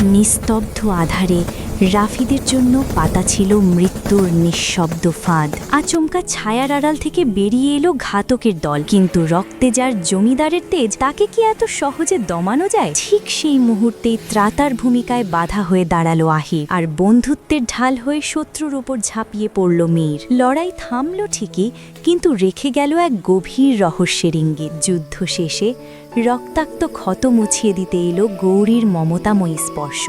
নিস্তব্ধ আধারে রাফিদের জন্য পাতা ছিল মৃত্যুর নিঃশব্দ ফাঁদ। আচমকা ছায়ার আড়াল থেকে বেরিয়ে এলো ঘাতকের দল, কিন্তু রক্তে যার জমিদারের তেজ, তাকে কি এত সহজে দমানো যায়? ঠিক সেই মুহূর্তেই ত্রাতার ভূমিকায় বাধা হয়ে দাঁড়ালো আহির, আর বন্ধুত্বের ঢাল হয়ে শত্রুর উপর ঝাঁপিয়ে পড়ল মীর। লড়াই থামল ঠিকই, কিন্তু রেখে গেল এক গভীর রহস্যের ইঙ্গিত। যুদ্ধ শেষে রক্তাক্ত ক্ষত মুছিয়ে দিতে এলো গৌরীর মমতাময়ী স্পর্শ।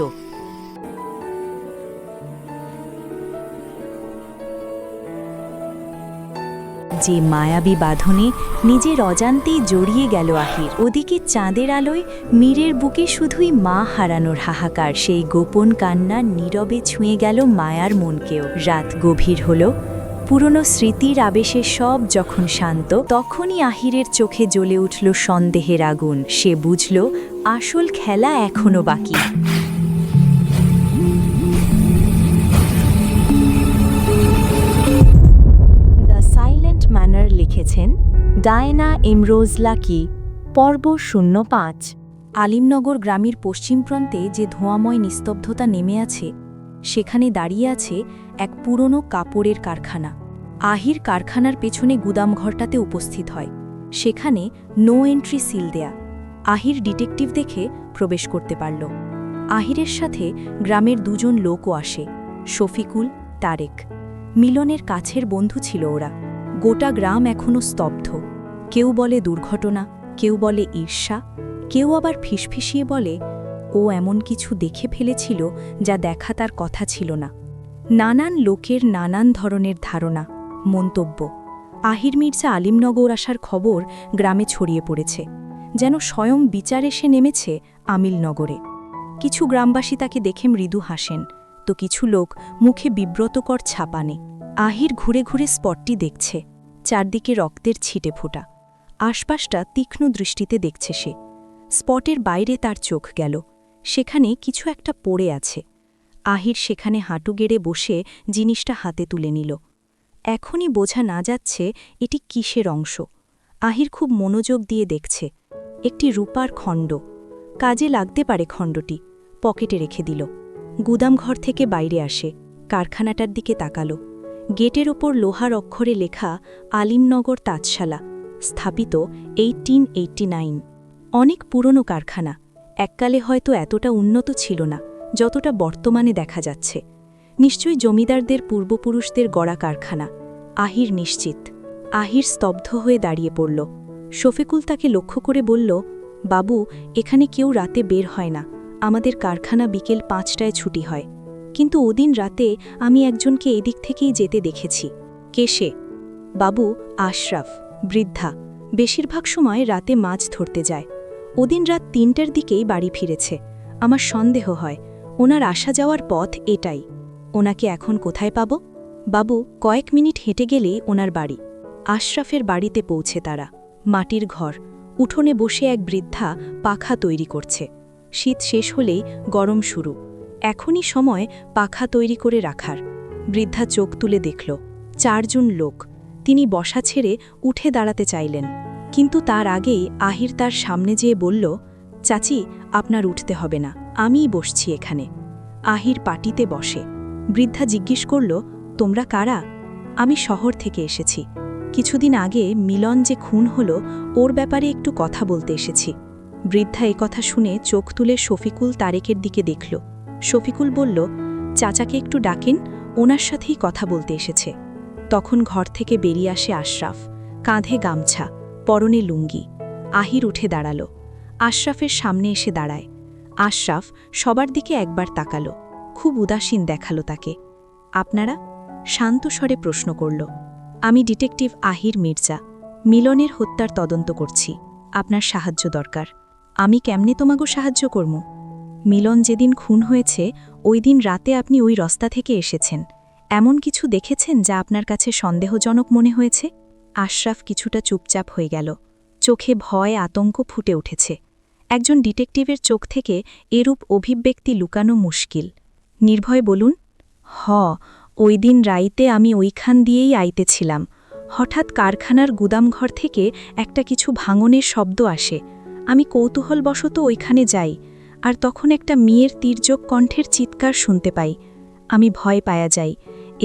যে মায়াবী বাঁধনে নিজের অজান্তেই জড়িয়ে গেল আহির। ওদিকে চাঁদের আলোয় মীরের বুকে শুধুই মা হারানোর হাহাকার, সেই গোপন কান্না নীরবে ছুঁয়ে গেল মায়ার মনকেও। রাত গভীর হলো, পুরনো স্মৃতির আবেশে সব যখন শান্ত, তখনই আহিরের চোখে জ্বলে উঠল সন্দেহের আগুন। সে বুঝল আসল খেলা এখনো বাকি। দ্য সাইলেন্ট ম্যানার লিখেছেন ডায়না ইমরোজ লাকি। পর্ব 05। আলিমনগর গ্রামের পশ্চিম প্রান্তে যে ধোঁয়াময় নিস্তব্ধতা নেমে আছে, সেখানে দাঁড়িয়ে আছে এক পুরনো কাপড়ের কারখানা। আহির কারখানার পেছনে গুদামঘরটাতে উপস্থিত হয়। সেখানে নো এন্ট্রি সিল দেয়া। আহির ডিটেকটিভ দেখে প্রবেশ করতে পারল। আহিরের সাথে গ্রামের দুজন লোকও আসে, শফিকুল, তারেক। মিলনের কাছের বন্ধু ছিল ওরা। গোটা গ্রাম এখনও স্তব্ধ। কেউ বলে দুর্ঘটনা, কেউ বলে ঈর্ষা, কেউ আবার ফিসফিসিয়ে বলে ও এমন কিছু দেখে ফেলেছিল যা দেখা তার কথা ছিল না। নানান লোকের নানান ধরনের ধারণা, মন্তব্য। আহির মির্জা আলিমনগর আসার খবর গ্রামে ছড়িয়ে পড়েছে, যেন স্বয়ং বিচার এসে নেমেছে আমিলনগরে। কিছু গ্রামবাসী তাকে দেখে মৃদু হাসেন, তো কিছু লোক মুখে বিব্রতকর ছাপানে। আহির ঘুরে ঘুরে স্পটটি দেখছে। চারদিকে রক্তের ছিটে ফোটা। আশপাশটা তীক্ষ্ণ দৃষ্টিতে দেখছে সে। স্পটের বাইরে তার চোখ গেল। সেখানে কিছু একটা পড়ে আছে। আহির সেখানে হাঁটু গেড়ে বসে জিনিসটা হাতে তুলে নিল। এখনই বোঝা না যাচ্ছে এটি কিসের অংশ। আহির খুব মনোযোগ দিয়ে দেখছে। একটি রূপার খণ্ড। কাজে লাগতে পারে খণ্ডটি। পকেটে রেখে দিল। গুদামঘর থেকে বাইরে আসে, কারখানাটার দিকে তাকালো। গেটের ওপর লোহার অক্ষরে লেখা আলিমনগর তাঁতশালা, স্থাপিত 1889। অনেক পুরনো কারখানা। এককালে হয়তো এতটা উন্নত ছিল না যতটা বর্তমানে দেখা যাচ্ছে। নিশ্চয়ই জমিদারদের পূর্বপুরুষদের গড়া কারখানা। আহির নিশ্চিত। আহির স্তব্ধ হয়ে দাঁড়িয়ে পড়ল। শফিকুল তাকে লক্ষ্য করে বলল, বাবু, এখানে কেউ রাতে বের হয় না। আমাদের কারখানা বিকেল 5টায় ছুটি হয়। কিন্তু ওদিন রাতে আমি একজনকে এদিক থেকেই যেতে দেখেছি। কে সে? বাবু, আশরাফ, বৃদ্ধা। বেশিরভাগ সময় রাতে মাছ ধরতে যায়। ওদিন রাত 3টার দিকেই বাড়ি ফিরেছে। আমার সন্দেহ হয় ওনার আসা যাওয়ার পথ এটাই। ওনাকে এখন কোথায় পাব? বাবু, কয়েক মিনিট হেঁটে গেলেই ওনার বাড়ি। আশরাফের বাড়িতে পৌঁছে তারা। মাটির ঘর। উঠোনে বসে এক বৃদ্ধা পাখা তৈরি করছে। শীত শেষ হলেই গরম শুরু। এখনই সময় পাখা তৈরি করে রাখার। বৃদ্ধা চোখ তুলে দেখল 4 জন লোক। তিনি বসা ছেড়ে উঠে দাঁড়াতে চাইলেন, কিন্তু তার আগেই আহির তার সামনে যেয়ে বলল, চাচি, আপনার উঠতে হবে না, আমিই বসছি এখানে। আহির পাটিতে বসে। বৃদ্ধা জিজ্ঞেস করল, তোমরা কারা? আমি শহর থেকে এসেছি। কিছুদিন আগে মিলন যে খুন হলো, ওর ব্যাপারে একটু কথা বলতে এসেছি। বৃদ্ধা কথা শুনে চোখ তুলে শফিকুল, তারেকের দিকে দেখল। শফিকুল বলল, চাচাকে একটু ডাকেন, ওনার সাথেই কথা বলতে এসেছে। তখন ঘর থেকে বেরিয়ে আসে আশরাফ, কাঁধে গামছা, পরনে লুঙ্গি। আহির উঠে দাঁড়াল। আশরাফের সামনে এসে দাঁড়ায়। আশরাফ সবার দিকে একবার তাকালো, খুব উদাসীন দেখালো তাকে। আপনারা? শান্ত স্বরে প্রশ্ন করল। আমি ডিটেকটিভ আহির মির্জা। মিলনের হত্যার তদন্ত করছি। আপনার সাহায্য দরকার। আমি কেমনে তোমাগো সাহায্য করব? মিলন যেদিন খুন হয়েছে ওই দিন রাতে আপনি ওই রাস্তা থেকে এসেছেন। এমন কিছু দেখেছেন যা আপনার কাছে সন্দেহজনক মনে হয়েছে? আশরাফ কিছুটা চুপচাপ হয়ে গেল। চোখে ভয়, আতঙ্ক ফুটে উঠেছে। একজন ডিটেকটিভের চোখ থেকে এরূপ অভিব্যক্তি লুকানো মুশকিল। নির্ভয় বলুন। ওই দিন রাইতে আমি ওইখান দিয়েই আইতেছিলাম। হঠাৎ কারখানার গুদামঘর থেকে একটা কিছু ভাঙনের শব্দ আসে। আমি কৌতূহলবশত ওইখানে যাই। আর তখন একটা মেয়ের তীর্যক কণ্ঠের চিৎকার শুনতে পাই। আমি ভয় পায়া যাই।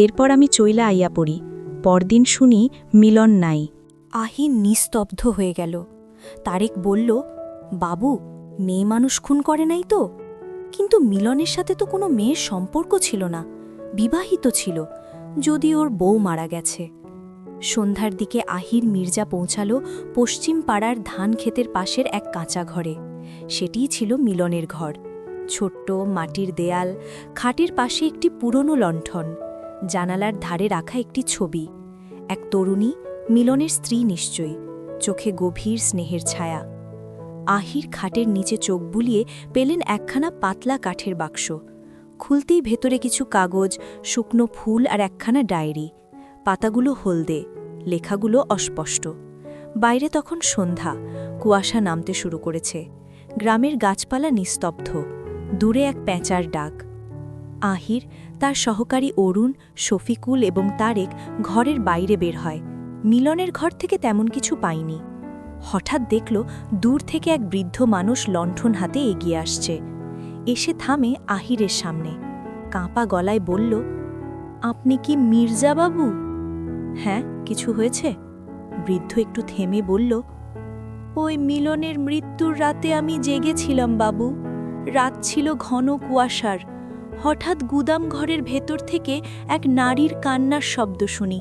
এরপর আমি চইলা আইয়া পড়ি। পরদিন শুনি মিলন নাই। আহির নিস্তব্ধ হয়ে গেল। তারেক বলল, বাবু, মেয়ে মানুষ খুন করে নাই তো? কিন্তু মিলনের সাথে তো কোনো মেয়ের সম্পর্ক ছিল না, বিবাহিত ছিল, যদি ওর বউ মারা গেছে। সন্ধ্যার দিকে আহির মির্জা পৌঁছালো পশ্চিম পাড়ার ধান ক্ষেতের পাশের এক কাঁচা ঘরে। সেটিই ছিল মিলনের ঘর। ছোট্ট মাটির দেয়াল, খাটের পাশে একটি পুরনো লণ্ঠন, জানালার ধারে রাখা একটি ছবি। এক তরুণী, মিলনের স্ত্রী নিশ্চয়ই, চোখে গভীর স্নেহের ছায়া। আহির খাটের নিচে চোখ বুলিয়ে পেলেন একখানা পাতলা কাঠের বাক্স। খুলতেই ভেতরে কিছু কাগজ, শুকনো ফুল আর একখানা ডায়েরি। পাতাগুলো হলদে, লেখাগুলো অস্পষ্ট। বাইরে তখন সন্ধ্যা, কুয়াশা নামতে শুরু করেছে। গ্রামের গাছপালা নিস্তব্ধ, দূরে এক প্যাঁচার ডাক। আহির, তার সহকারী অরুণ, শফিকুল এবং তারেক ঘরের বাইরে বের হয়। মিলনের ঘর থেকে তেমন কিছু পায়নি। হঠাৎ দেখল দূর থেকে এক বৃদ্ধ মানুষ লণ্ঠন হাতে এগিয়ে আসছে। এসে থামে আহিরের সামনে, কাঁপা গলায় বলল, আপনি কি মির্জা বাবু? হ্যাঁ, কিছু হয়েছে? বৃদ্ধ একটু থেমে বলল, ওই মিলনের মৃত্যুর রাতে আমি জেগেছিলাম বাবু। রাত ছিল ঘন কুয়াশার। হঠাৎ গুদাম ঘরের ভেতর থেকে এক নারীর কান্নার শব্দ শুনি।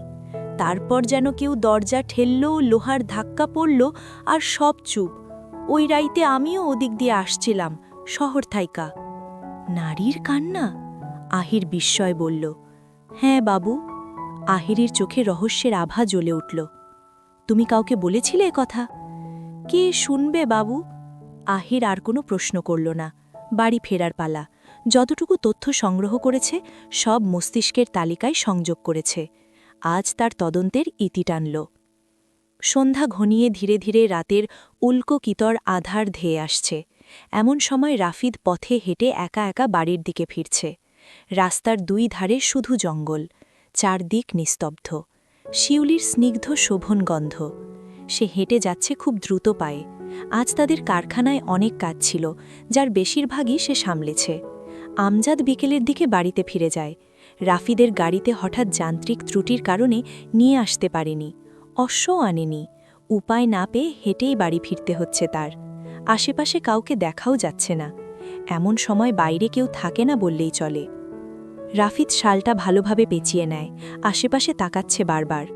তারপর যেন কেউ দরজা ঠেলল, লোহার ধাক্কা পড়ল, আর সব চুপ। ওই রাইতে আমিও ওদিক দিয়ে আসছিলাম, শহর থাইকা। নারীর কান্না? আহির বিস্ময় বলল, হ্যাঁ বাবু। আহিরের চোখে রহস্যের আভা জ্বলে উঠল। তুমি কাউকে বলেছিলে এ কথা? কে শুনবে বাবু? আহির আর কোনো প্রশ্ন করল না। বাড়ি ফেরার পালা। যতটুকু তথ্য সংগ্রহ করেছে সব মস্তিষ্কের তালিকায় সংযোগ করেছে। আজ তার তদন্তের ইতি টানল। সন্ধ্যা ঘনিয়ে ধীরে ধীরে রাতের উল্কো কিতর আধার ধেয়ে আসছে। এমন সময় রাফিদ পথে হেঁটে একা একা বাড়ির দিকে ফিরছে। রাস্তার দুই ধারে শুধু জঙ্গল, চারদিক নিস্তব্ধ, শিউলির স্নিগ্ধ শোভন গন্ধ। সে হেঁটে যাচ্ছে খুব দ্রুত পায়ে। আজ তাদের কারখানায় অনেক কাজ ছিল, যার বেশিরভাগই সে সামলেছে। আমজাদ বিকেলের দিকে বাড়িতে ফিরে যায়। রাফিদের গাড়িতে হঠাৎ যান্ত্রিক ত্রুটির কারণে নিয়ে আসতে পারেনি, অশ্বও আনেনি। উপায় না পেয়ে হেঁটেই বাড়ি ফিরতে হচ্ছে তার। আশেপাশে কাউকে দেখাও যাচ্ছে না। এমন সময় বাইরে কেউ থাকে না বললেই চলে। রাফিদ শালটা ভালোভাবে পেঁচিয়ে নেয়, আশেপাশে তাকাচ্ছে বারবার।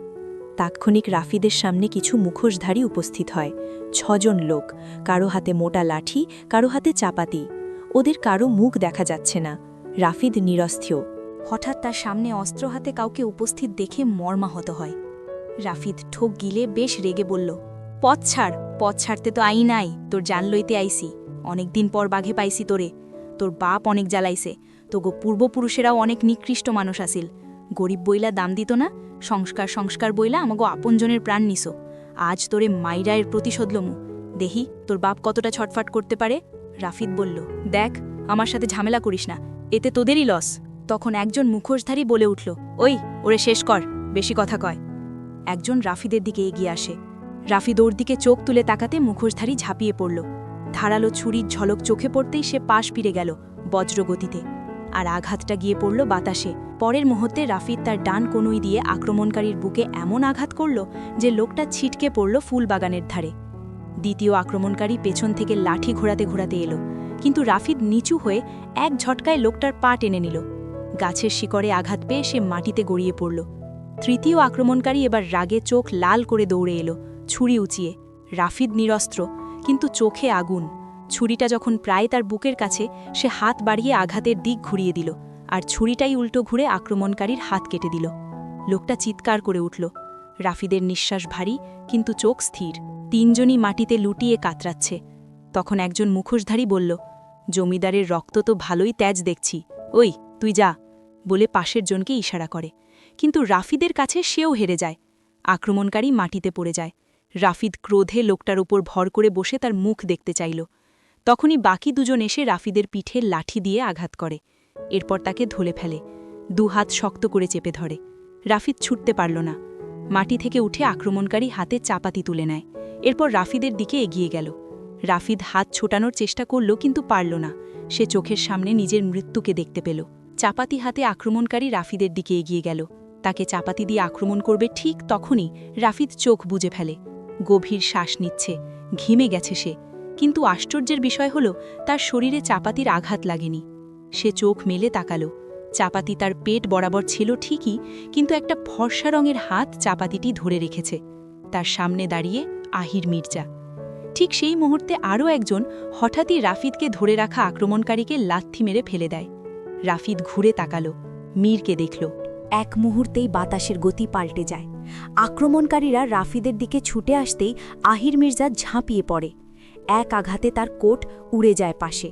তাৎক্ষণিক রাফিদের সামনে কিছু মুখোশধারী উপস্থিত হয়। 6 জন লোক, কারো হাতে মোটা লাঠি, কারো হাতে চাপাতি। ওদের কারো মুখ দেখা যাচ্ছে না। রাফিদ নিরস্থির। হঠাৎ তার সামনে অস্ত্র হাতে কাউকে উপস্থিত দেখে মর্মাহত হয়। রাফিদ ঠোক গিলে বেশ রেগে বলল, পথ ছাড়তে তো আই নাই, তোর জান লইতে আইসি। অনেকদিন পর বাঘে পাইছি তোরে। তোর বাপ অনেক জ্বালাইছে, তোগো পূর্বপুরুষেরাও অনেক নিকৃষ্ট মানুষ আসিল। গরিব বইলা দাম দিত না, সংস্কার বইলা আমাগো আপনজনের প্রাণ নিছো। আজ তোরে মাইরায়ের প্রতিশোধ লমু। দেহি তোর বাপ কতটা ছটফট করতে পারে। রাফিদ বলল, দেখ, আমার সাথে ঝামেলা করিস না, এতে তোদেরই লস। তখন একজন মুখোশধারী বলে উঠল, ওই, ওরে শেষ কর, বেশি কথা কয়। একজন রাফিদের দিকে এগিয়ে আসে। রাফিদ ওর দিকে চোখ তুলে তাকাতে মুখোশধারী ঝাঁপিয়ে পড়ল। ধারালো ছুরির ঝলক চোখে পড়তেই সে পাশ ফিরে গেল বজ্রগতিতে, আর আঘাতটা গিয়ে পড়ল বাতাসে। পরের মুহূর্তে রাফিদ তার ডান কনুই দিয়ে আক্রমণকারীর বুকে এমন আঘাত করল যে লোকটা ছিটকে পড়ল ফুলবাগানের ধারে। দ্বিতীয় আক্রমণকারী পেছন থেকে লাঠি ঘোরাতে ঘোরাতে এলো, কিন্তু রাফিদ নিচু হয়ে এক ঝটকায় লোকটার পা টেনে নিল। গাছের শিকড়ে আঘাত পেয়ে সে মাটিতে গড়িয়ে পড়ল। তৃতীয় আক্রমণকারী এবার রাগে চোখ লাল করে দৌড়ে এলো, ছুরি উঁচিয়ে। রাফিদ নিরস্ত্র, কিন্তু চোখে আগুন। ছুরিটা যখন প্রায় তার বুকের কাছে, সে হাত বাড়িয়ে আঘাতের দিক ঘুরিয়ে দিল, আর ছুরিটাই উল্টো ঘুরে আক্রমণকারীর হাত কেটে দিল। লোকটা চিৎকার করে উঠল। রাফিদের নিঃশ্বাস ভারী, কিন্তু চোখ স্থির। তিনজনই মাটিতে লুটিয়ে কাতরাচ্ছে। তখন একজন মুখোশধারী বলল, জমিদারের রক্ত তো ভালোই তেজ দেখছি, ওই তুই যা, বলে পাশের জনকে ইশারা করে। কিন্তু রাফিদের কাছে সেও হেরে যায়। আক্রমণকারী মাটিতে পড়ে যায়। রাফিদ ক্রোধে লোকটার উপর ভর করে বসে তার মুখ দেখতে চাইল। তখনই বাকি দুজন এসে রাফিদের পিঠে লাঠি দিয়ে আঘাত করে। এরপর তাকে ধরে ফেলে, 2 হাত শক্ত করে চেপে ধরে। রাফিদ ছুটতে পারল না। মাটি থেকে উঠে আক্রমণকারী হাতে চাপাতি তুলে নেয়। এরপর রাফিদের দিকে এগিয়ে গেল। রাফিদ হাত ছোটানোর চেষ্টা করল কিন্তু পারল না। সে চোখের সামনে নিজের মৃত্যুকে দেখতে পেল। চাপাতি হাতে আক্রমণকারী রাফিদের দিকে এগিয়ে গেল। তাকে চাপাতি দিয়ে আক্রমণ করবে ঠিক তখনই রাফিদ চোখ বুজে ফেলে। গভীর শ্বাস নিচ্ছে, ঘিমে গেছে সে, কিন্তু আশ্চর্যের বিষয় হল তার শরীরে চাপাতির আঘাত লাগেনি। সে চোখ মেলে তাকালো। চাপাতি তার পেট বরাবর ছিল ঠিকই, কিন্তু একটা ফর্সা রঙের হাত চাপাতিটি ধরে রেখেছে। তার সামনে দাঁড়িয়ে আহির মির্জা। ঠিক সেই মুহূর্তে আরও একজন হঠাৎই রাফিদকে ধরে রাখা আক্রমণকারীকে লাথি মেরে ফেলে দেয়। রাফিদ ঘুরে তাকালো, মীরকে দেখল। এক মুহূর্তেই বাতাসের গতি পাল্টে যায়। আক্রমণকারীরা রাফিদের দিকে ছুটে আসতেই আহির মির্জা ঝাঁপিয়ে পড়ে। এক আঘাতে তার কোট উড়ে যায় পাশে,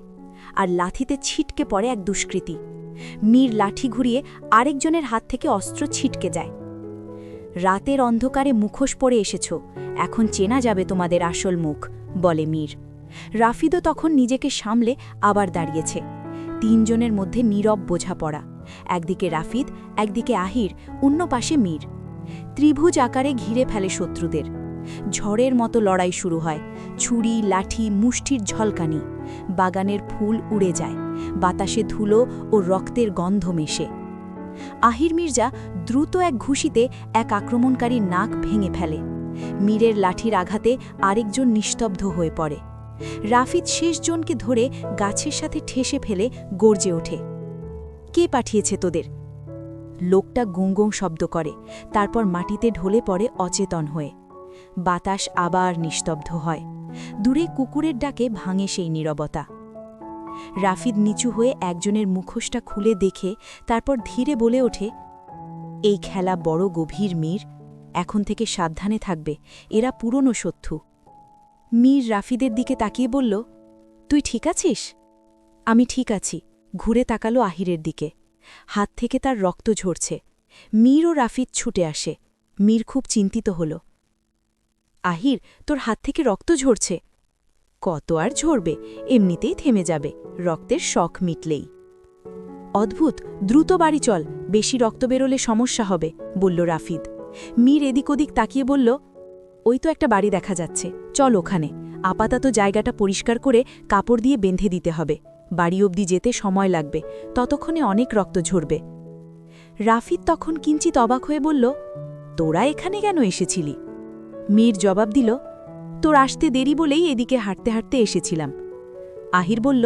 আর লাথিতে ছিটকে পড়ে এক দুষ্কৃতী। মীর লাঠি ঘুরিয়ে আরেকজনের হাত থেকে অস্ত্র ছিটকে যায়। রাতের অন্ধকারে মুখোশ পরে এসেছ, এখন চেনা যাবে তোমাদের আসল মুখ, বলে মীর। রাফিদও তখন নিজেকে সামলে আবার দাঁড়িয়েছে। তিনজনের মধ্যে নীরব বোঝাপড়া। একদিকে রাফিদ, একদিকে আহির, অন্য পাশে মীর। ত্রিভুজ আকারে ঘিরে ফেলে শত্রুদের। ঝড়ের মতো লড়াই শুরু হয়। ছুরি, লাঠি, মুষ্টির ঝলকানি। বাগানের ফুল উড়ে যায়, বাতাসে ধুলো ও রক্তের গন্ধ মেশে। আহির মির্জা দ্রুত এক ঘুষিতে এক আক্রমণকারীর নাক ভেঙে ফেলে। মীরের লাঠির আঘাতে আরেকজন নিস্তব্ধ হয়ে পড়ে। রাফিদ শেষজনকে ধরে গাছের সাথে ঠেসে ফেলে গর্জে ওঠে, কে পাঠিয়েছে তোদের? লোকটা গুঁগুঁ শব্দ করে, তারপর মাটিতে ঢলে পড়ে অচেতন হয়ে। বাতাস আবার নিস্তব্ধ হয়। দূরে কুকুরের ডাকে ভাঙে সেই নীরবতা। রাফিদ নিচু হয়ে একজনের মুখোশটা খুলে দেখে তারপর ধীরে বলে ওঠে, এই খেলা বড় গভীর মীর, এখন থেকে সাবধানে থাকবে, এরা পুরনো শত্রু। মীর রাফিদের দিকে তাকিয়ে বলল, তুই ঠিক আছিস? আমি ঠিক আছি। ঘুরে তাকালো আহিরের দিকে। হাত থেকে তার রক্ত ঝরছে। মীর ও রাফিদ ছুটে আসে। মীর খুব চিন্তিত হল। আহির, তোর হাত থেকে রক্ত ঝরছে। কত আর ঝরবে, এমনিতেই থেমে যাবে, রক্তের শখ মিটলেই। অদ্ভুত, দ্রুত বাড়ি চল, বেশি রক্ত বেরোলে সমস্যা হবে, বলল রাফিদ। মীর এদিক ওদিক তাকিয়ে বলল, ওই তো একটা বাড়ি দেখা যাচ্ছে, চল ওখানে। আপাতত জায়গাটা পরিষ্কার করে কাপড় দিয়ে বেঁধে দিতে হবে। বাড়ি অবধি যেতে সময় লাগবে, ততক্ষণে অনেক রক্ত ঝরবে। রাফিদ তখন কিঞ্চিত অবাক হয়ে বলল, তোরা এখানে কেন এসেছিলি? মীর জবাব দিল, তোর আসতে দেরি বলেই এদিকে হাঁটতে হাঁটতে এসেছিলাম। আহির বলল,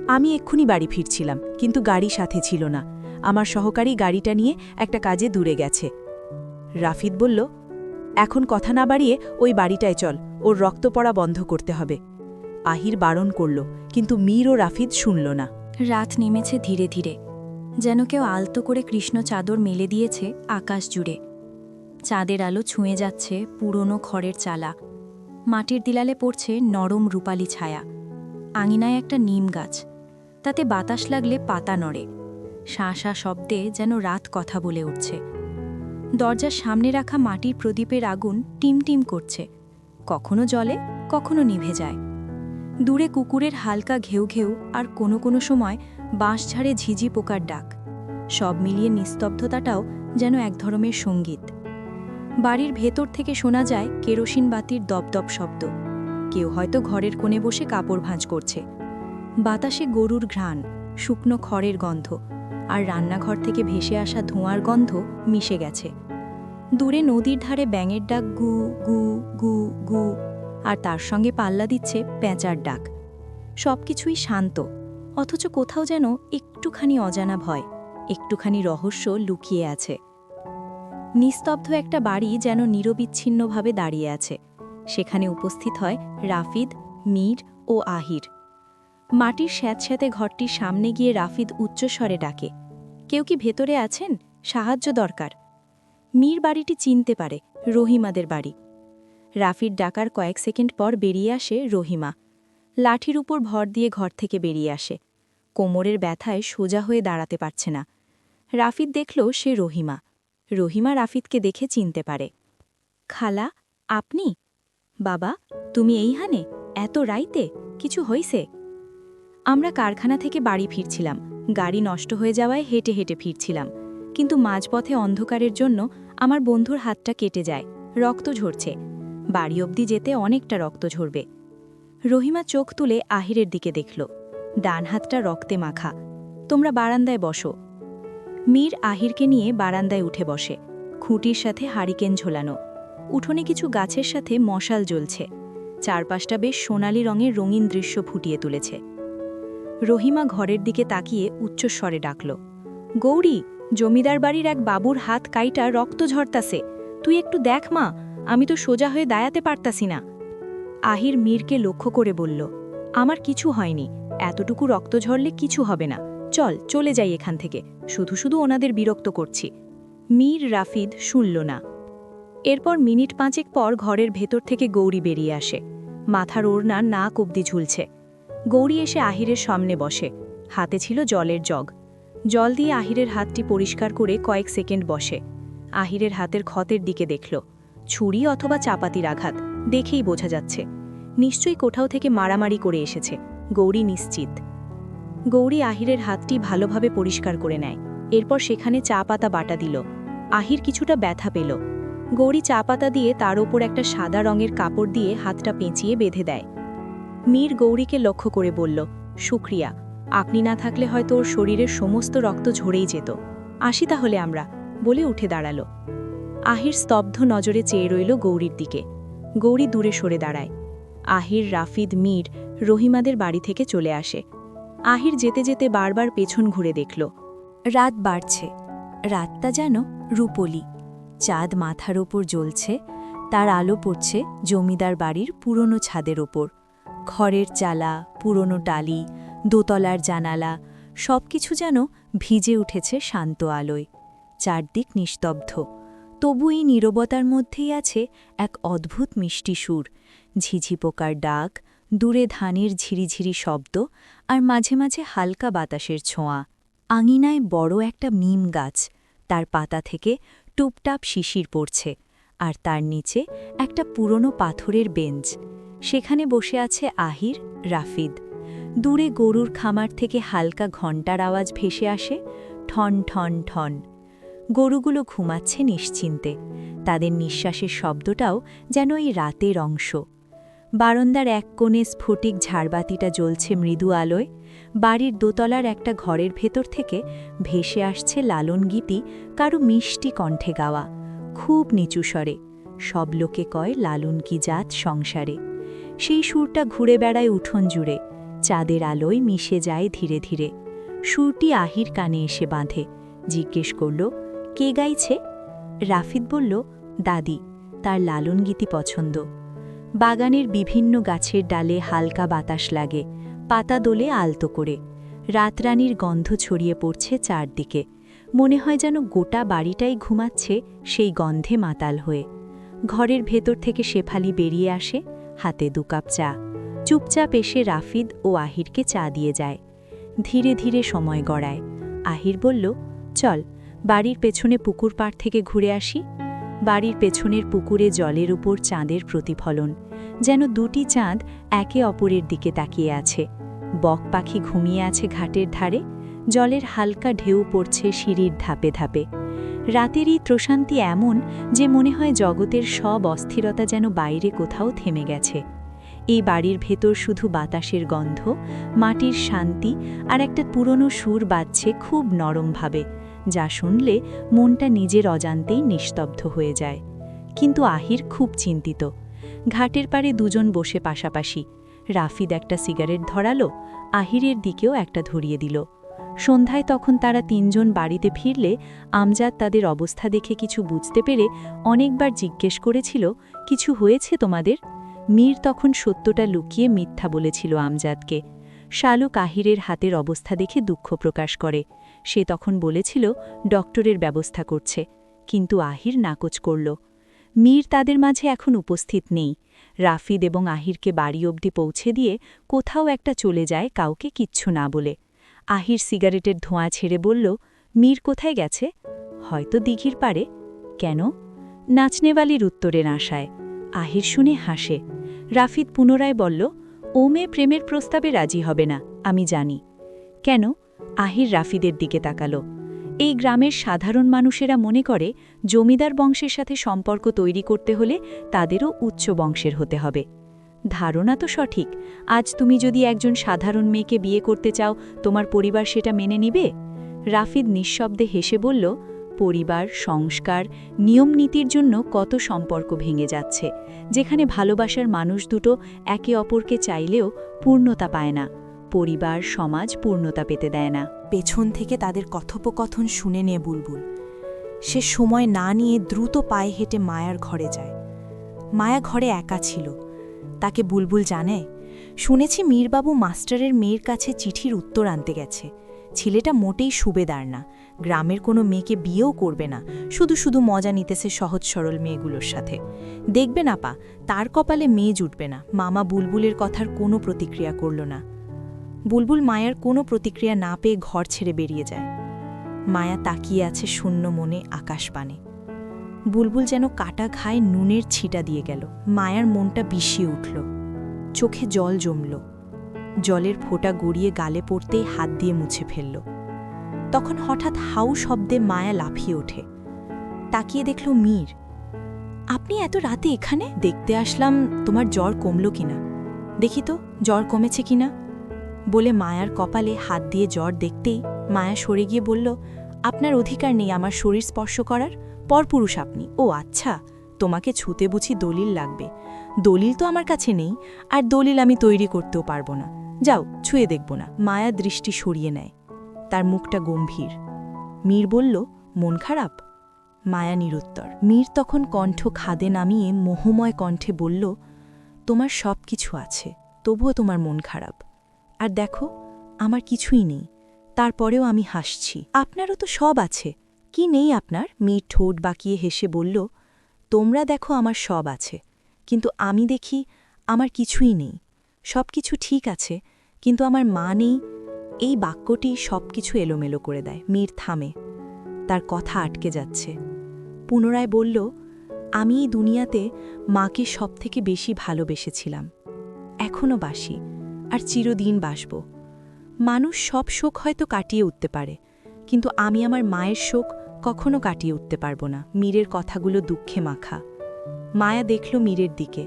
আমি এক্ষুনি বাড়ি ফিরছিলাম, কিন্তু গাড়ি সাথে ছিল না। আমার সহকারী গাড়িটা নিয়ে একটা কাজে দূরে গেছে। রাফিদ বলল, এখন কথা না বাড়িয়ে ওই বাড়িটায় চল, ওর রক্ত পড়া বন্ধ করতে হবে। আহির বারণ করল, কিন্তু মীর ও রাফিদ শুনল না। রাত নেমেছে ধীরে ধীরে, যেন কেউ আলতো করে কৃষ্ণ চাদর মেলে দিয়েছে আকাশ জুড়ে। চাঁদের আলো ছুঁয়ে যাচ্ছে পুরনো খড়ের চালা। মাটির দিলালে পড়ছে নরম রূপালি ছায়া। আঙিনায় একটা নিম গাছ, তাতে বাতাস লাগলে পাতা নড়ে। শাঁ শাঁ শব্দে যেন রাত কথা বলে উঠছে। দরজার সামনে রাখা মাটির প্রদীপের আগুন টিমটিম করছে, কখনো জ্বলে, কখনো নিভে যায়। দূরে কুকুরের হালকা ঘেউ ঘেউ, আর কোনো কোনো সময় বাঁশঝাড়ে ঝিঝি পোকার ডাক। সব মিলিয়ে নিস্তব্ধতাটাও যেন এক ধরনের সঙ্গীত। বাড়ির ভেতর থেকে শোনা যায় কেরোসিন বাতির দপদপ শব্দ। কেউ হয়তো ঘরের কোণে বসে কাপড় ভাঁজ করছে। বাতাসে গরুর ঘ্রাণ, শুকনো খড়ের গন্ধ, আর রান্নাঘর থেকে ভেসে আসা ধোঁয়ার গন্ধ মিশে গেছে। দূরে নদীর ধারে ব্যাঙের ডাক গু গু গু গু, আর তার সঙ্গে পাল্লা দিচ্ছে পেঁচার ডাক। সবকিছুই শান্ত, অথচ কোথাও যেন একটুখানি অজানা ভয়, একটুখানি রহস্য লুকিয়ে আছে। নিস্তব্ধ একটা বাড়ি যেন নিরবিচ্ছিন্নভাবে দাঁড়িয়ে আছে। সেখানে উপস্থিত হয় রাফিদ, মীর ও আহির। মাটির স্যাঁতস্যাঁতে ঘরটির সামনে গিয়ে রাফিদ উচ্চস্বরে ডাকে, কেউ কি ভেতরে আছেন? সাহায্য দরকার। মীর বাড়িটি চিনতে পারে, রহিমাদের বাড়ি। রাফিদ ডাকার কয়েক সেকেন্ড পর বেরিয়ে আসে রহিমা। লাঠির উপর ভর দিয়ে ঘর থেকে বেরিয়ে আসে। কোমরের ব্যথায় সোজা হয়ে দাঁড়াতে পারছে না। রাফিদ দেখল সে রহিমা। রহিমা রাফিদকে দেখে চিনতে পারে। খালা, আপনি? বাবা, তুমি এইখানে এত রাইতে? কিছু হইছে? আমরা কারখানা থেকে বাড়ি ফিরছিলাম। গাড়ি নষ্ট হয়ে যাওয়ায় হেঁটে হেঁটে ফিরছিলাম, কিন্তু মাঝপথে অন্ধকারের জন্য আমার বন্ধুর হাতটা কেটে যায়, রক্ত ঝরছে। বাড়ি অবধি যেতে অনেকটা রক্ত ঝরবে। রহিমা চোখ তুলে আহিরের দিকে দেখল। ডান হাতটা রক্তে মাখা। তোমরা বারান্দায় বসো। মীর আহিরকে নিয়ে বারান্দায় উঠে বসে। খুঁটির সাথে হারিকেন ঝোলানো। উঠোনে কিছু গাছের সাথে মশাল জ্বলছে। চারপাশটা বেশ সোনালি রঙের রঙিন দৃশ্য ফুটিয়ে তুলেছে। রহিমা ঘরের দিকে তাকিয়ে উচ্চস্বরে ডাকল, গৌরী, জমিদার বাড়ির এক বাবুর হাত কাইটা রক্ত ঝরতাছে। তুই একটু দেখ মা, আমি তো সোজা হয়ে দাঁড়াতে পারতাছি না। আহির মীরকে লক্ষ্য করে বলল, আমার কিছু হয়নি, এতটুকু রক্ত ঝরলে কিছু হবে না, চল চলে যাই এখান থেকে, শুধু শুধু ওনাদের বিরক্ত করছি। মীর রাফিদ শুনল না। এরপর মিনিট 5 পর ঘরের ভেতর থেকে গৌরী বেরিয়ে আসে। মাথার ওড়না নাক অবধি ঝুলছে। গৌরী এসে আহিরের সামনে বসে। হাতে ছিল জলের জগ। জল দিয়ে আহিরের হাতটি পরিষ্কার করে কয়েক সেকেন্ড বসে। আহিরের হাতের ক্ষতের দিকে দেখল। ছুরি অথবা চাপাতির আঘাত, দেখেই বোঝা যাচ্ছে। নিশ্চয়ই কোথাও থেকে মারামারি করে এসেছে, গৌরী নিশ্চিত। গৌরী আহিরের হাতটি ভালোভাবে পরিষ্কার করে নেয়। এরপর সেখানে চা পাতা বাটা দিল। আহির কিছুটা ব্যথা পেল। গৌরী চা পাতা দিয়ে তার ওপর একটা সাদা রঙের কাপড় দিয়ে হাতটা পেঁচিয়ে বেঁধে দেয়। মীর গৌরীকে লক্ষ্য করে বলল, শুক্রিয়া, আপনি না থাকলে হয়তো ওর শরীরের সমস্ত রক্ত ঝরেই যেত। আসি তাহলে আমরা, বলে উঠে দাঁড়াল। আহির স্তব্ধ নজরে চেয়ে রইল গৌরীর দিকে। গৌরী দূরে সরে দাঁড়ায়। আহির, রাফিদ, মীর রহিমাদের বাড়ি থেকে চলে আসে। আহির যেতে যেতে বারবার পেছন ঘুরে দেখল। রাত বাড়ছে। রাতটা যেন রূপলি। চাঁদ মাথার ওপর জ্বলছে, তার আলো পড়ছে জমিদার বাড়ির পুরনো ছাদের ওপর। খড়ের চালা, পুরনো টালি, দোতলার জানালা, সবকিছু যেন ভিজে উঠেছে শান্ত আলোয়। চারদিক নিস্তব্ধ, তবু এই নীরবতার মধ্যেই আছে এক অদ্ভুত মিষ্টি সুর। ঝিঝি পোকার ডাক, দূরে ধানের ঝিরিঝিরি শব্দ, আর মাঝে মাঝে হালকা বাতাসের ছোঁয়া। আঙিনায় বড় একটা মিম গাছ, তার পাতা থেকে টুপটাপ শিশির পড়ছে, আর তার নিচে একটা পুরনো পাথরের বেঞ্চ। সেখানে বসে আছে আহির, রাফিদ। দূরে গরুর খামার থেকে হালকা ঘণ্টার আওয়াজ ভেসে আসে, ঠন ঠন ঠন। গরুগুলো ঘুমাচ্ছে নিশ্চিন্তে, তাদের নিঃশ্বাসের শব্দটাও যেন এই রাতের অংশ। বারান্দার এক কোণে স্ফটিক ঝাড়বাতিটা জ্বলছে মৃদু আলোয়। বাড়ির দোতলার একটা ঘরের ভেতর থেকে ভেসে আসছে লালন গীতি, কারো মিষ্টি কণ্ঠে গাওয়া, খুব নিচু স্বরে। সব লোকে কয় লালন কি জাত সংসারে। সেই সুরটা ঘুরে বেড়ায় উঠোন জুড়ে, চাঁদের আলোয় মিশে যায় ধীরে ধীরে। সুরটি আহির কানে এসে বাঁধে। জিজ্ঞেস করল, কে গাইছে? রাফিদ বলল, দাদি, তার লালন গীতি পছন্দ। বাগানের বিভিন্ন গাছের ডালে হালকা বাতাস লাগে, পাতা দোলে আলতো করে। রাতরানীর গন্ধ ছড়িয়ে পড়ছে চারদিকে। মনে হয় যেন গোটা বাড়িটাই ঘুমাচ্ছে সেই গন্ধে মাতাল হয়ে। ঘরের ভেতর থেকে শেফালি বেরিয়ে আসে, হাতে 2 কাপ চা। চুপচাপ এসে রাফিদ ও আহিরকে চা দিয়ে যায়। ধীরে ধীরে সময় গড়ায়। আহির বলল, চল, বাড়ির পেছনে পুকুর পাড় থেকে ঘুরে আসি। বাড়ির পেছনের পুকুরে জলের উপর চাঁদের প্রতিফলন, যেন 2টি চাঁদ একে অপরের দিকে তাকিয়ে আছে। বক পাখি ঘুমিয়ে আছে ঘাটের ধারে। জলের হালকা ঢেউ পড়ছে সিঁড়ির ধাপে ধাপে। রাতের এই প্রশান্তি এমন যে মনে হয় জগতের সব অস্থিরতা যেন বাইরে কোথাও থেমে গেছে। এই বাড়ির ভেতর শুধু বাতাসের গন্ধ, মাটির শান্তি, আর একটা পুরনো সুর বাজছে খুব নরমভাবে, যা শুনলে মনটা নিজের অজান্তেই নিস্তব্ধ হয়ে যায়। কিন্তু আহির খুব চিন্তিত। ঘাটের পাড়ে 2 জন বসে পাশাপাশি। রাফিদ একটা সিগারেট ধরালো, আহিরের দিকেও একটা ধরিয়ে দিল। সন্ধ্যায় তখন তারা 3 জন বাড়িতে ফিরলে আমজাদ তাদের অবস্থা দেখে কিছু বুঝতে পেরে অনেকবার জিজ্ঞেস করেছিল, কিছু হয়েছে তোমাদের? মীর তখন সত্যটা লুকিয়ে মিথ্যা বলেছিল আমজাদকে। শালুক আহিরের হাতের অবস্থা দেখে দুঃখ প্রকাশ করে। সে তখন বলেছিল ডক্টরের ব্যবস্থা করছে, কিন্তু আহির নাকচ করল। মীর তাদের মাঝে এখন উপস্থিত নেই। রাফিদ এবং আহিরকে বাড়ি অবধি পৌঁছে দিয়ে কোথাও একটা চলে যায়, কাউকে কিচ্ছু না বলে। আহির সিগারেটের ধোঁয়া ছেড়ে বলল, মীর কোথায় গেছে? হয়তো দিঘির পাড়ে। কেন? নাচনেওয়ালির উত্তরের আশায়। আহির শুনে হাসে। রাফিদ পুনরায় বলল, ও মেয়ে প্রেমের প্রস্তাবে রাজি হবে না, আমি জানি। কেন? আহির রাফিদের দিকে তাকালো। এই গ্রামের সাধারণ মানুষেরা মনে করে জমিদার বংশের সাথে সম্পর্ক তৈরি করতে হলে তাদেরও উচ্চ বংশের হতে হবে। ধারণা তো সঠিক। আজ তুমি যদি একজন সাধারণ মেয়েকে বিয়ে করতে চাও, তোমার পরিবার সেটা মেনে নিবে? রাফিদ নিঃশব্দে হেসে বলল, পরিবার, সংস্কার, নিয়মনীতির জন্য কত সম্পর্ক ভেঙে যাচ্ছে, যেখানে ভালোবাসার মানুষ দুটো একে অপরকে চাইলেও পূর্ণতা পায় না। পরিবার, সমাজ পূর্ণতা পেতে দেয় না। পেছন থেকে তাদের কথোপকথন শুনে নিয়ে বুলবুল সে সময় না নিয়ে দ্রুত পায়ে হেঁটে মায়ার ঘরে যায়। মায়া ঘরে একা ছিল। তাকে বুলবুল জানায়, শুনেছি মীরবাবু মাস্টারের মেয়ের কাছে চিঠির উত্তর আনতে গেছে। ছেলেটা মোটেই সুবেদার না, গ্রামের কোনো মেয়েকে বিয়েও করবে না, শুধু শুধু মজা নিতেছে সহজ সরল মেয়েগুলোর সাথে। দেখবে না পা, তার কপালে মেয়ে জুটবে না। মামা বুলবুলের কথার কোনো প্রতিক্রিয়া করল না। বুলবুল মায়ার কোনো প্রতিক্রিয়া না পেয়ে ঘর ছেড়ে বেরিয়ে যায়। মায়া তাকিয়ে আছে শূন্য মনে আকাশপানে। বুলবুল যেন কাটা ঘায়ে নুনের ছিটা দিয়ে গেল। মায়ার মনটা বিষিয়ে উঠল, চোখে জল জমল। জলের ফোঁটা গড়িয়ে গালে পড়তেই হাত দিয়ে মুছে ফেলল। তখন হঠাৎ হাউ শব্দে মায়া লাফিয়ে ওঠে। তাকিয়ে দেখল মীর। আপনি এত রাতে এখানে? দেখতে আসলাম তোমার জ্বর কমল কিনা, দেখি তো জ্বর কমেছে কিনা বলে মায়ার কপালে হাত দিয়ে জ্বর দেখতেই মায়া সরে গিয়ে বলল, আপনার অধিকার নেই আমার শরীর স্পর্শ করার, পরপুরুষ আপনি। ও আচ্ছা, তোমাকে ছুতে বুঝি দলিল লাগবে। দলিল তো আমার কাছে নেই, আর দলিল আমি তৈরি করতেও পারবো না। যাও, ছুঁয়ে দেখব না। মায়া দৃষ্টি সরিয়ে নেয়। তার মুখটা গম্ভীর। মীর বলল, মন খারাপ? মায়া নিরুত্তর। মীর তখন কণ্ঠ খাদে নামিয়ে মোহময় কণ্ঠে বলল, তোমার সব কিছু আছে, তবুও তোমার মন খারাপ। আর দেখো, আমার কিছুই নেই, তারপরেও আমি হাসছি। আপনারও তো সব আছে, কি নেই আপনার? মীর ঠোঁট বাঁকিয়ে হেসে বলল, তোমরা দেখো আমার সব আছে, কিন্তু আমি দেখি আমার কিছুই নেই। সব কিছু ঠিক আছে, কিন্তু আমার মা নেই। এই বাক্যটি সব কিছু এলোমেলো করে দেয়। মীর থামে, তার কথা আটকে যাচ্ছে। পুনরায় বলল, আমি এই দুনিয়াতে মাকে সবথেকে বেশি ভালোবেসেছিলাম, এখনও বাসি, আর চিরদিন বাসব। মানুষ সব শোক হয়তো কাটিয়ে উঠতে পারে, কিন্তু আমি আমার মায়ের শোক কখনো কাটিয়ে উঠতে পারব না। মীরের কথাগুলো দুঃখে মাখা। মায়া দেখল মীরের দিকে,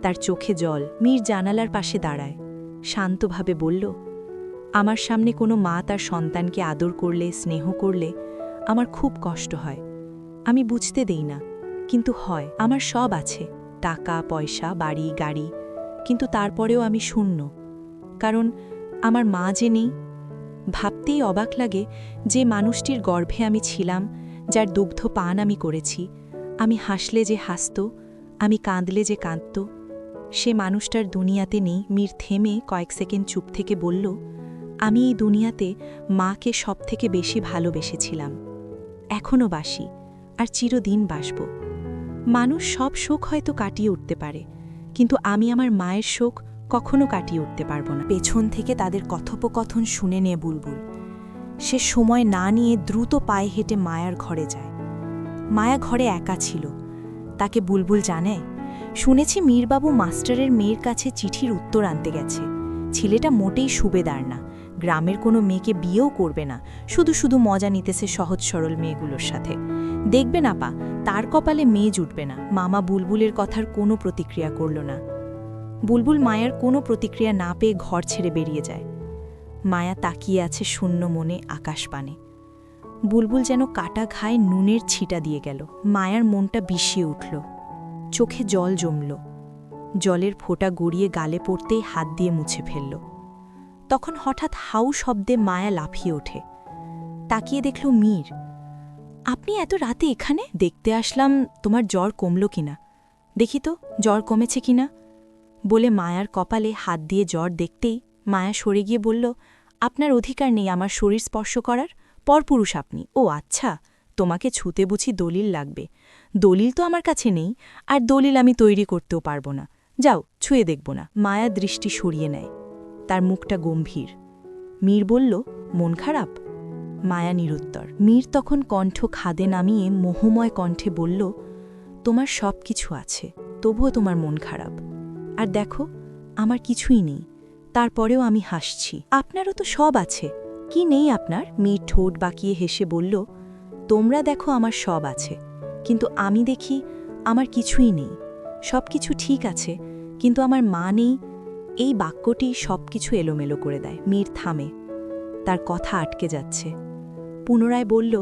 তার চোখে জল। মীর জানালার পাশে দাঁড়ায়, শান্তভাবে বলল, আমার সামনে কোনো মা তার সন্তানকে আদর করলে, স্নেহ করলে আমার খুব কষ্ট হয়। আমি বুঝতে দেই না, কিন্তু হয়। আমার সব আছে, টাকা পয়সা, বাড়ি গাড়ি, কিন্তু তারপরেও আমি শূন্য, কারণ আমার মা যে নেই। ভাবতেই অবাক লাগে, যে মানুষটির গর্ভে আমি ছিলাম, যার দুগ্ধ পান আমি করেছি, আমি হাসলে যে হাসত, আমি কাঁদলে যে কাঁদত, সে মানুষটার দুনিয়াতে নেই। মীর থেমে কয়েক সেকেন্ড চুপ থেকে বলল, আমি এই দুনিয়াতে মাকে সবথেকে বেশি ভালোবেসেছিলাম, এখনও বাসি, আর চিরদিন বাসব। মানুষ সব শোক হয়তো কাটিয়ে উঠতে পারে, কিন্তু আমি আমার মায়ের শোক কখনো কাটিয়ে উঠতে পারব না। পেছন থেকে তাদের কথোপকথন শুনে নিয়ে বুলবুল সে সময় না নিয়ে দ্রুত পায়ে হেঁটে মায়ার ঘরে যায়। মায়া ঘরে একা ছিল। তাকে বুলবুল জানায়, শুনেছি মীরবাবু মাস্টারের মেয়ের কাছে চিঠির উত্তর আনতে গেছে। ছেলেটা মোটেই সুবেদার না, গ্রামের কোনো মেয়েকে বিয়েও করবে না, শুধু শুধু মজা নিতেছে সহজ সরল মেয়েগুলোর সাথে। দেখবে না পা, তার কপালে মেয়ে জুটবে না। মামা বুলবুলের কথার কোনো প্রতিক্রিয়া করল না। বুলবুল মায়ার কোনো প্রতিক্রিয়া না পেয়ে ঘর ছেড়ে বেরিয়ে যায়। মায়া তাকিয়ে আছে শূন্য মনে আকাশপানে। বুলবুল যেন কাটা ঘায়ে নুনের ছিটা দিয়ে গেল। মায়ার মনটা বিষিয়ে উঠল, চোখে জল জমল। জলের ফোঁটা গড়িয়ে গালে পড়তেই হাত দিয়ে মুছে ফেলল। তখন হঠাৎ হাউ শব্দে মায়া লাফিয়ে ওঠে। তাকিয়ে দেখল মীর। আপনি এত রাতে এখানে? দেখতে আসলাম তোমার জ্বর কমল কিনা, দেখি তো জ্বর কমেছে কিনা বলে মায়ার কপালে হাত দিয়ে জ্বর দেখতেই মায়া সরে গিয়ে বলল, আপনার অধিকার নেই আমার শরীর স্পর্শ করার, পরপুরুষ আপনি। ও আচ্ছা, তোমাকে ছুতে বুঝি দলিল লাগবে। দলিল তো আমার কাছে নেই, আর দলিল আমি তৈরি করতেও পারবো না। যাও, ছুঁয়ে দেখব না। মায়া দৃষ্টি সরিয়ে নেয়। তার মুখটা গম্ভীর। মীর বলল, মন খারাপ? মায়া নিরুত্তর। মীর তখন কণ্ঠ খাদে নামিয়ে মোহময় কণ্ঠে বলল, তোমার সব কিছু আছে, তবুও তোমার মন খারাপ। আর দেখো, আমার কিছুই নেই, তারপরেও আমি হাসছি। আপনারও তো সব আছে, কি নেই আপনার? মীর ঠোঁট বাঁকিয়ে হেসে বলল, তোমরা দেখো আমার সব আছে, কিন্তু আমি দেখি আমার কিছুই নেই। সব কিছু ঠিক আছে, কিন্তু আমার মা নেই। এই বাক্যটি সব কিছু এলোমেলো করে দেয়। মীর থামে, তার কথা আটকে যাচ্ছে। পুনরায় বলল,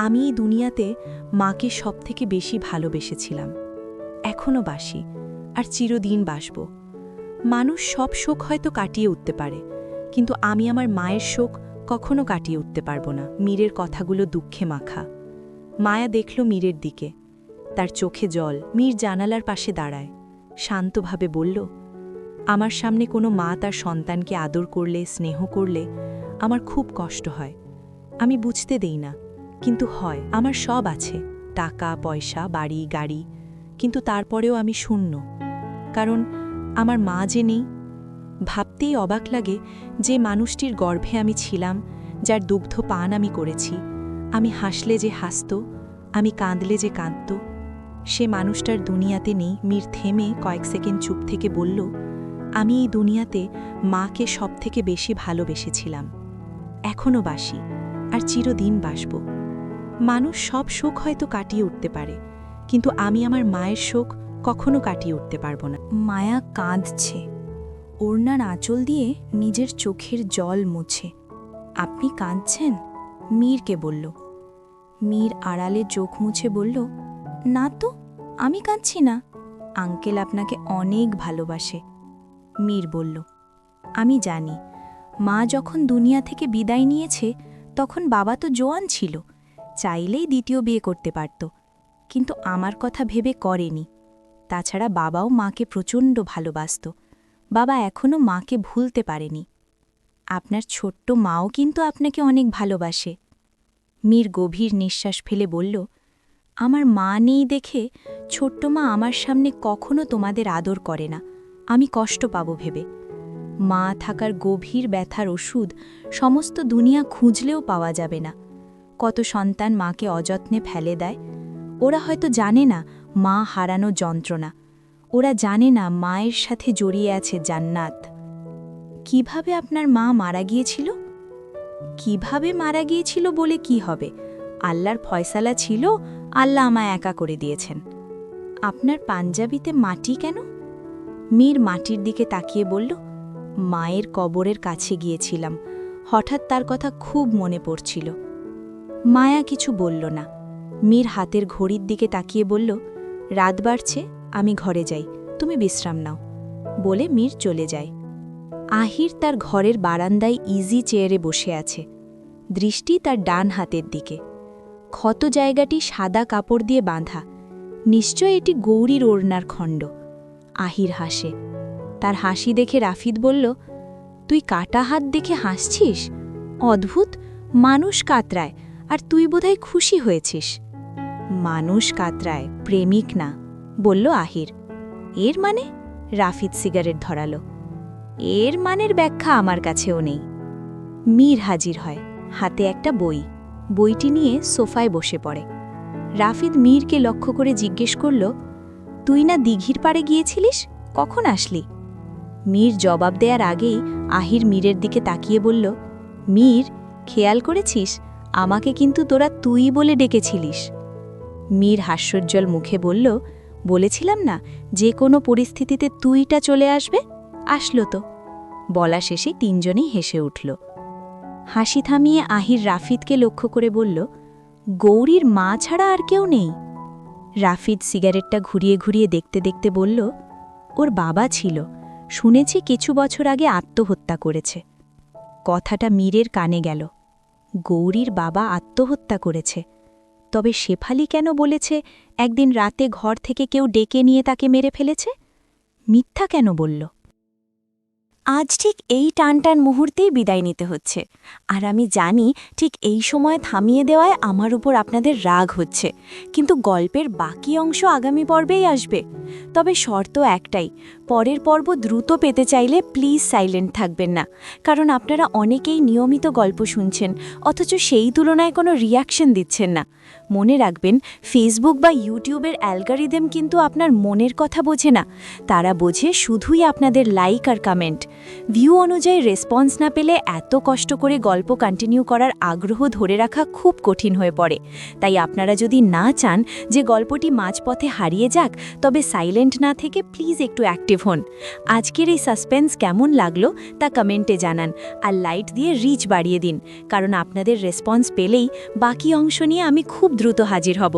আমি এই দুনিয়াতে মাকে সবথেকে বেশি ভালোবেসেছিলাম, এখনও বাসি, আর চিরদিন বাসব। মানুষ সব শোক হয়তো কাটিয়ে উঠতে পারে, কিন্তু আমি আমার মায়ের শোক কখনো কাটিয়ে উঠতে পারব না। মীরের কথাগুলো দুঃখে মাখা। মায়া দেখল মীরের দিকে, তার চোখে জল। মীর জানালার পাশে দাঁড়ায়, শান্তভাবে বলল, আমার সামনে কোনো মা তার সন্তানকে আদর করলে, স্নেহ করলে আমার খুব কষ্ট হয়। আমি বুঝতে দেই না, কিন্তু হয়। আমার সব আছে, টাকা পয়সা, বাড়ি গাড়ি, কিন্তু তারপরেও আমি শূন্য, কারণ আমার মা যে নেই। ভাবতেই অবাক লাগে যে মানুষটির গর্ভে আমি ছিলাম, যার দুগ্ধ পান আমি করেছি। আমি হাসলে যে হাসত, আমি কাঁদলে যে কাঁদত, সে মানুষটার দুনিয়াতে নেই। মীর থেমে কয়েক সেকেন্ড চুপ থেকে বলল, আমি এই দুনিয়াতে মাকে সবথেকে বেশি ভালোবেসেছিলাম, এখনও বাসি, আর চিরদিন বাসব। মানুষ সব শোক হয়তো কাটিয়ে উঠতে পারে, কিন্তু আমি আমার মায়ের শোক কখনো কাটিয়ে উঠতে পারব না। মায়া কাঁদছে, ওড়নার আঁচল দিয়ে নিজের চোখের জল মুছে। আপনি কাঁদছেন? মীরকে বলল। মীর আড়ালে চোখ মুছে বলল, না তো, আমি কাঁদছি না। আঙ্কেল আপনাকে অনেক ভালোবাসে। মীর বলল, আমি জানি। মা যখন দুনিয়া থেকে বিদায় নিয়েছে তখন বাবা তো জোয়ান ছিল, চাইলেই দ্বিতীয় বিয়ে করতে পারত, কিন্তু আমার কথা ভেবে করেনি। তাছাড়া বাবাও মাকে প্রচণ্ড ভালোবাসত। বাবা এখনও মাকে ভুলতে পারেনি। আপনার ছোট্ট মাও কিন্তু আপনাকে অনেক ভালোবাসে। মীর গভীর নিঃশ্বাস ফেলে বলল, আমার মা নেই দেখে ছোট্ট মা আমার সামনে কখনো তোমাদের আদর করে না, আমি কষ্ট পাব ভেবে। মা থাকার গভীর ব্যথার ওষুধ সমস্ত দুনিয়া খুঁজলেও পাওয়া যাবে না। কত সন্তান মাকে অযত্নে ফেলে দেয়। ওরা হয়তো জানে না মা হারানো যন্ত্রণা, ওরা জানে না মায়ের সাথে জড়িয়ে আছে জান্নাত। কিভাবে আপনার মা মারা গিয়েছিল? কিভাবে মারা গিয়েছিল বলে কি হবে? আল্লাহর ফয়সালা ছিল, আল্লাহ আমায় একা করে দিয়েছেন। আপনার পাঞ্জাবিতে মাটি কেন? মীর মাটির দিকে তাকিয়ে বলল, মায়ের কবরের কাছে গিয়েছিলাম, হঠাৎ তার কথা খুব মনে পড়ছিল। মায়া কিছু বলল না। মীর হাতের ঘড়ির দিকে তাকিয়ে বলল, রাত বাড়ছে, আমি ঘরে যাই, তুমি বিশ্রাম নাও, বলে মীর চলে যায়। আহির তার ঘরের বারান্দায় ইজি চেয়ারে বসে আছে, দৃষ্টি তার ডান হাতের দিকে। ক্ষত জায়গাটি সাদা কাপড় দিয়ে বাঁধা, নিশ্চয় এটি গৌরীর ওড়নার খণ্ড। আহির হাসে। তার হাসি দেখে রাফিদ বলল, তুই কাটা হাত দেখে হাসছিস? অদ্ভুত, মানুষ কাতরায়, আর তুই বোধহয় খুশি হয়েছিস। মানুষ কাতরায়, প্রেমিক না, বলল আহির। এর মানে? রাফিদ সিগারেট ধরালো। এর মানের ব্যাখ্যা আমার কাছেও নেই। মীর হাজির হয়, হাতে একটা বই। বইটি নিয়ে সোফায় বসে পড়ে। রাফিদ মীরকে লক্ষ্য করে জিজ্ঞেস করল, তুই না দিঘির পাড়ে গিয়েছিলিস, কখন আসলি? মীর জবাব দেওয়ার আগেই আহির মীরের দিকে তাকিয়ে বলল, মীর, খেয়াল করেছিস আমাকে কিন্তু তোরা তুই বলে ডেকেছিলিস। মীর হাস্যোজ্জ্বল মুখে বলল, বলেছিলাম না যে কোনো পরিস্থিতিতে তুইটা চলে আসবে? আসলো তো। বলা শেষে তিনজনেই হেসে উঠল। হাসি থামিয়ে আহির রাফিদকে লক্ষ্য করে বলল, গৌরীর মা ছাড়া আর কেউ নেই? রাফিদ সিগারেটটা ঘুরিয়ে ঘুরিয়ে দেখতে দেখতে বলল, ওর বাবা ছিল, শুনেছি কিছু বছর আগে আত্মহত্যা করেছে। কথাটা মীরের কানে গেল। গৌরীর বাবা আত্মহত্যা করেছে? তবে শেফালি কেন বলেছে একদিন রাতে ঘর থেকে কেউ ডেকে নিয়ে তাকে মেরে ফেলেছে? মিথ্যা কেন বলল? আজ ঠিক এই টানটান মুহূর্তেই বিদায় নিতে হচ্ছে, আর আমি জানি ঠিক এই সময় থামিয়ে দেওয়ায় আমার উপর আপনাদের রাগ হচ্ছে, কিন্তু গল্পের বাকি অংশ আগামী পর্বেই আসবে। তবে শর্ত একটাই, পরের পর্ব দ্রুত পেতে চাইলে প্লিজ সাইলেন্ট থাকবেন না, কারণ আপনারা অনেকেই নিয়মিত গল্প শুনছেন অথচ সেই তুলনায় কোনো রিয়াকশন দিচ্ছেন না। মনে রাখবেন, ফেসবুক বা ইউটিউবের অ্যালগরিদম কিন্তু আপনার মনের কথা বোঝে না, তারা বোঝে শুধুই আপনাদের লাইক আর কমেন্ট। ভিউ অনুযায়ী রেসপন্স না পেলে এত কষ্ট করে গল্প কন্টিনিউ করার আগ্রহ ধরে রাখা খুব কঠিন হয়ে পড়ে। তাই আপনারা যদি না চান যে গল্পটি মাঝপথে হারিয়ে যাক, তবে সাইলেন্ট না থেকে প্লিজ একটু অ্যাক্টিভ অ্যাক্টিভ হন। আজকের এই সাসপেন্স কেমন লাগলো তা কমেন্টে জানান, আর লাইট দিয়ে রিচ বাড়িয়ে দিন, কারণ আপনাদের রেসপন্স পেলেই বাকি অংশ নিয়ে আমি খুব দ্রুত হাজির হব।